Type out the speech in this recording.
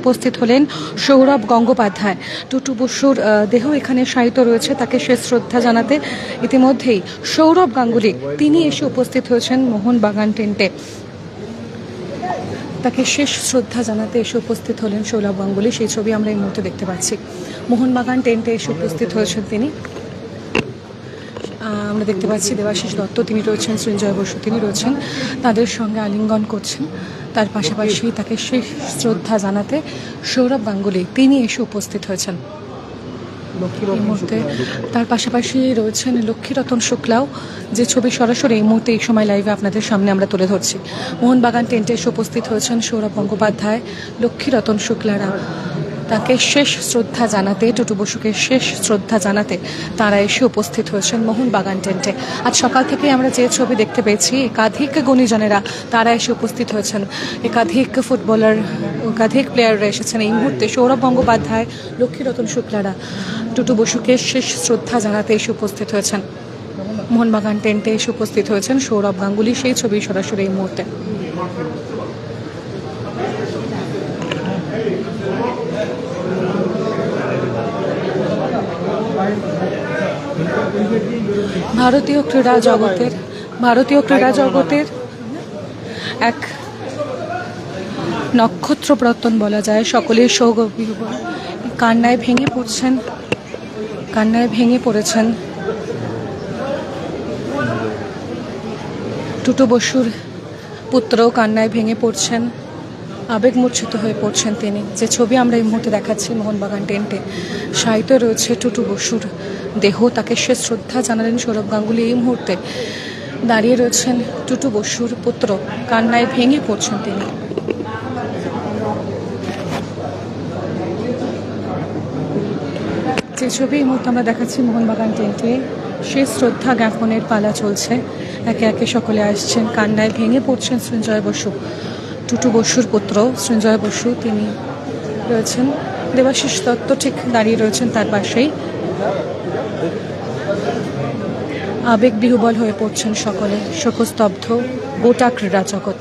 উপস্থিত হলেন সৌরভ গঙ্গোপাধ্যায়। টুটু বসুর দেহ এখানে শায়িত রয়েছে, তাকে শেষ শ্রদ্ধা জানাতে ইতিমধ্যেই সৌরভ গাঙ্গুলি তিনি এসে উপস্থিত হয়েছেন মোহনবাগান টেন্টে। তাকে শেষ শ্রদ্ধা জানাতে এসে উপস্থিত হলেন সৌরভ গাঙ্গুলি, সেই ছবি আমরা এই মুহূর্তে দেখতে পাচ্ছি। মোহনবাগান টেন্টে এসে উপস্থিত হয়েছেন তিনি। আমরা দেখতে পাচ্ছি দেবাশিস দত্ত তিনি রয়েছেন, সৃঞ্জয় বসু তিনি রয়েছেন, তাদের সঙ্গে আলিঙ্গন করছেন। তার পাশাপাশি তাকে শেষ শ্রদ্ধা জানাতে সৌরভ গাঙ্গুলি তিনি এসে উপস্থিত হয়েছেন এই মুহূর্তে। তার পাশাপাশি রয়েছেন লক্ষ্মীরতন শুক্লাও, যে ছবি সরাসরি এই মুহূর্তে এই সময় লাইভে আপনাদের সামনে আমরা তুলে ধরছি। মোহনবাগান টেন্টে এসে উপস্থিত হয়েছেন সৌরভ গঙ্গোপাধ্যায়, লক্ষ্মীরতন শুক্লারা। তাকে শেষ শ্রদ্ধা জানাতে, টুটু বসুকে শেষ শ্রদ্ধা জানাতে তারা এসে উপস্থিত হয়েছেন মোহনবাগান টেন্টে। আজ সকাল থেকে আমরা যে ছবি দেখতে পেয়েছি, একাধিক গুণীজনেরা তারা এসে উপস্থিত হয়েছেন, একাধিক ফুটবলার, একাধিক প্লেয়াররা এসেছেন। এই মুহূর্তে সৌরভ গঙ্গোপাধ্যায়, লক্ষ্মীরতন শুক্লারা টুটু বসুকে শেষ শ্রদ্ধা জানাতে এসে উপস্থিত হয়েছেন মোহনবাগান টেন্টে। এসে উপস্থিত হয়েছেন সৌরভ গাঙ্গুলি, সেই ছবি সরাসরি এই মুহূর্তে। ভারতীয় ক্রীড়া জগতের এক নক্ষত্রপ্রতন বলা যায়, সকলের সৌগভীর কান্নায় ভেঙে পড়েছেন টুটু বসুর পুত্র, কান্নায় ভেঙে পড়ছেন, আবেগমূর্ছিত হয়ে পড়ছেন তিনি। যে ছবি আমরা এই মুহূর্তে দেখাচ্ছি, মোহনবাগান টেন্টে শায়িত রয়েছে টুটু বসুর দেহ, তাকে শেষ শ্রদ্ধা জানালেন সৌরভ গাঙ্গুলি। এই মুহূর্তে দাঁড়িয়ে রয়েছেন টুটু বসুর পুত্র, কান্নায় ভেঙে পড়ছেন তিনি। যে ছবি এই মুহূর্তে আমরা দেখাচ্ছি, মোহনবাগান টেন্টে শেষ শ্রদ্ধা জ্ঞাপনের পালা চলছে। একে একে সকলে আসছেন, কান্নায় ভেঙে পড়ছেন সৃঞ্জয় বসু, টুটু বসুর পুত্র সৃঞ্জয় বসু তিনি রয়েছেন। দেবাশিস দত্ত ঠিক দাঁড়িয়ে রয়েছেন তার পাশেই। আবেগ বিহ্বল হয়ে পড়ছেন সকলে, শোকস্তব্ধ গোটা ক্রীড়া জগৎ।